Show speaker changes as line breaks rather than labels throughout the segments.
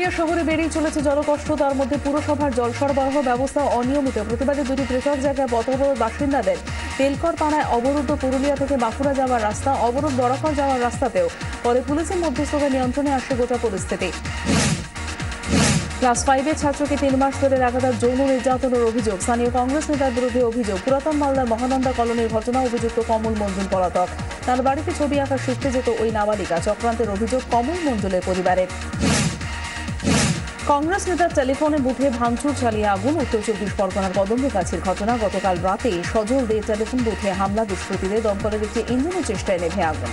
পুরুলিয়া শহরে বেড়েই চলেছে জলকষ্ট। তার মধ্যে পুরসভার জল সরবরাহ ব্যবস্থা অনিয়মিত। প্রতিবাদে দুটি পৃথক জায়গায় পথঅবরোধ বাসিন্দাদের। তেলকর পাড়ায় অবরুদ্ধ পুরুলিয়া থেকে বাঁকুড়া যাওয়ার রাস্তা, অবরোধ বরাকর যাওয়ার রাস্তাতেও। পরে পুলিশের মধ্যস্থতায় নিয়ন্ত্রণে আসে গোটা পরিস্থিতি। ক্লাস 5-এর ছাত্রকে 3 মাস ধরে লাগাতার যৌন নির্যাতনের অভিযোগ। স্থানীয় কংগ্রেস নেতার বিরুদ্ধে অভিযোগ। পুরাতন মালদার মহানন্দা কলোনির ঘটনা। অভিযুক্ত কমল মঞ্জুল পলাতক। তার বাড়িতে ছবি আঁকা শিখতে যেত ওই নাবালিকা। চক্রান্তের অভিযোগ কমল মঞ্জুলের পরিবারের। কংগ্রেস নেতার টেলিফোনে বুথে ভাঙচুর চালিয়ে আগুন। উত্তর 24 পরগনার কদম্বগাছির ঘটনা। গতকাল রাতে সজলদের টেলিফোন বুথে হামলা। দুষ্কৃতীদের দমকলের একটি ইঞ্জিনের চেষ্টায় নেভে আগুন।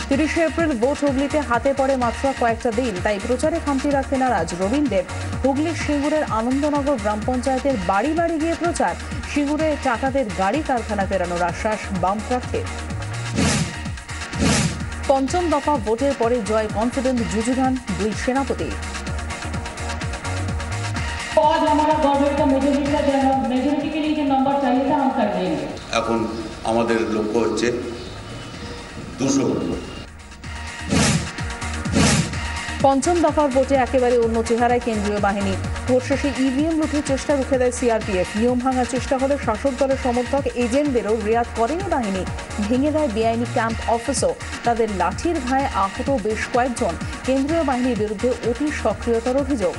30 এপ্রিল ভোট হুগলিতে হাতে পড়ে মাত্র কয়েকটা দিন, তাই প্রচারে খামতি রাখতে নারাজ রবীন্দ্র। হুগলির সিঙ্গুরের আনন্দনগর গ্রাম পঞ্চায়েতের বাড়ি বাড়ি গিয়ে প্রচার। সিঙ্গুরে টাকাদের গাড়ি কারখানা ফেরানোর আশ্বাস বাম প্রার্থীর। পঞ্চম দফা ভোটের পরে জয় কনফিডেন্ট যুযুধান দুই সেনাপতি।
এখন আমাদের লক্ষ্য হচ্ছে 200 ভোট।
পঞ্চম দফার ভোটে একেবারে অন্য চেহারায় কেন্দ্রীয় বাহিনী। ভোট শেষে ইভিএম লুঠের চেষ্টা রুখে দেয় সিআরপিএফ। নিয়ম ভাঙার চেষ্টা হলে শাসক দলের সমর্থক এজেন্টদেরও রেয়াত করেনি বাহিনী। ভেঙে দেয় বেআইনি ক্যাম্প অফিসও। তাদের লাঠির ঘায়ে আহত বেশ কয়েকজন। কেন্দ্রীয় বাহিনীর বিরুদ্ধে অতি সক্রিয়তার অভিযোগ।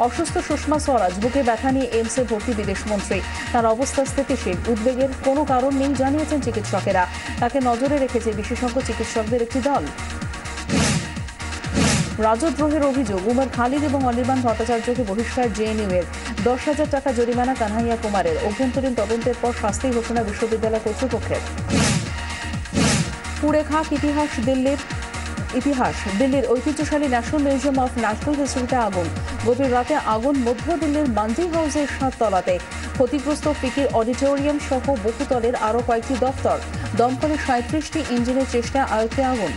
অসুস্থ সুষমা স্বরাজ। বুকে ব্যথা নিয়ে এইমসে ভর্তি বিদেশমন্ত্রী। তার অবস্থা স্থিতিশীল। উদ্বেগের কোনো কারণ নেই জানিয়েছেন চিকিৎসকেরা। তাকে নজরে রেখেছে বিশেষজ্ঞ চিকিৎসকদের একটি দল। রাজদ্রোহের অভিযোগ। উমর খালিদ এবং অনির্বাণ ভট্টাচার্যকে বহিষ্কার জেএনইউ-এর। 10,000 টাকা জরিমানা কানহাইয়া কুমারের। অভ্যন্তরীণ তদন্তের পর শাস্তি ঘোষণা বিশ্ববিদ্যালয় কর্তৃপক্ষের। পুড়ে খাক দিল্লির ঐতিহ্যশালী ন্যাশনাল মিউজিয়াম অফ ন্যাশনাল হিস্ট্রিতে আগুন। গভীর রাতে আগুন মধ্য দিল্লির মান্ডি হাউসের 7 তলাতে। ক্ষতিগ্রস্ত ফিকির অডিটোরিয়াম সহ বহুতলের আরও কয়েকটি দফতর। দমকলের 37টি ইঞ্জিনের চেষ্টায় আয়ত্তে আগুন।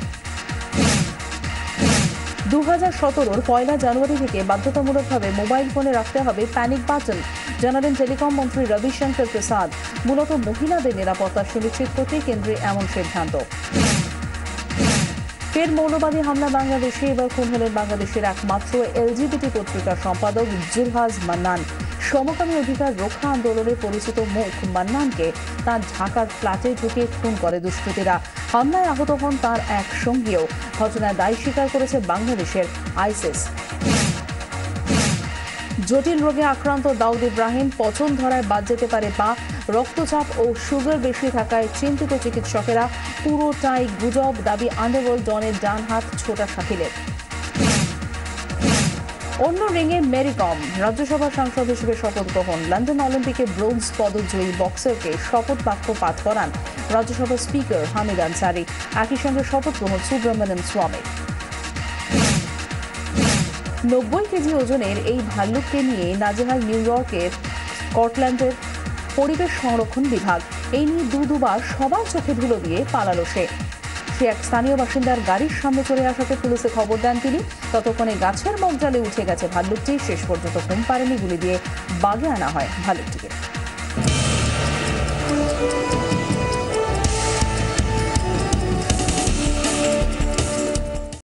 2017 পয়লা জানুয়ারি থেকে বাধ্যতামূলকভাবে মোবাইল ফোনে রাখতে হবে প্যানিক বাটন, জানালেন টেলিকম মন্ত্রী রবিশঙ্কর প্রসাদ। মূলত মহিলাদের নিরাপত্তা সুনিশ্চিত করতে কেন্দ্রের এমন সিদ্ধান্ত। ফের মৌলবাদী হামলা বাংলাদেশে। এবার খুন হলেন বাংলাদেশের একমাত্র এলজিবিটি পত্রিকার সম্পাদক জুলহাজ মান্নান। সমকামী অধিকার রক্ষা আন্দোলনে পরিচিত মুখ মান্নানকে তার ঢাকার ফ্ল্যাটে ঢুকে খুন করে দুষ্কৃতীরা। হামলায় আহত হন তার এক সঙ্গীও। ঘটনায় দায় স্বীকার করেছে বাংলাদেশের আইসিস। জটিল রোগে আক্রান্ত দাউদ ইব্রাহিম। পচন ধরায় বাদ যেতে পারে পা। রক্তচাপ ও সুগার বেশি থাকায় চিন্তিত চিকিৎসকেরা। পুরোটাই গুজব, দাবি আন্ডারওয়ার্ল্ড ডনের ডান হাত ছোটা শাকিলের। অন্য রিংয়ে মেরি কম। রাজ্যসভার সাংসদ হিসেবে শপথ গ্রহণ। লন্ডন অলিম্পিকে ব্রোঞ্জ পদকজয়ী বক্সারকে শপথ বাক্য পাঠ করান রাজ্যসভার স্পিকার হামিদ আনসারি। একই সঙ্গে শপথ গ্রহণ সুব্রমণ্যম স্বামী। 90 কেজি ওজনের এই ভাল্লুককে নিয়ে নাজেহাল নিউ ইয়র্কের স্কটল্যান্ডের পরিবেশ সংরক্ষণ বিভাগ। এই নিয়ে দুবার সবার চোখে ধুলো দিয়ে পালালো সে। এক স্থানীয় বাসিন্দার গাড়ির সামনে চলে আসাতে পুলিশে খবর দেন তিনি। ততক্ষণে গাছের মগডালে উঠে গেছে ভাল্লুকটি। শেষ পর্যন্ত ঘুম পারেনি। গুলি দিয়ে বাগে আনা হয় ভাল্লুকটিকে।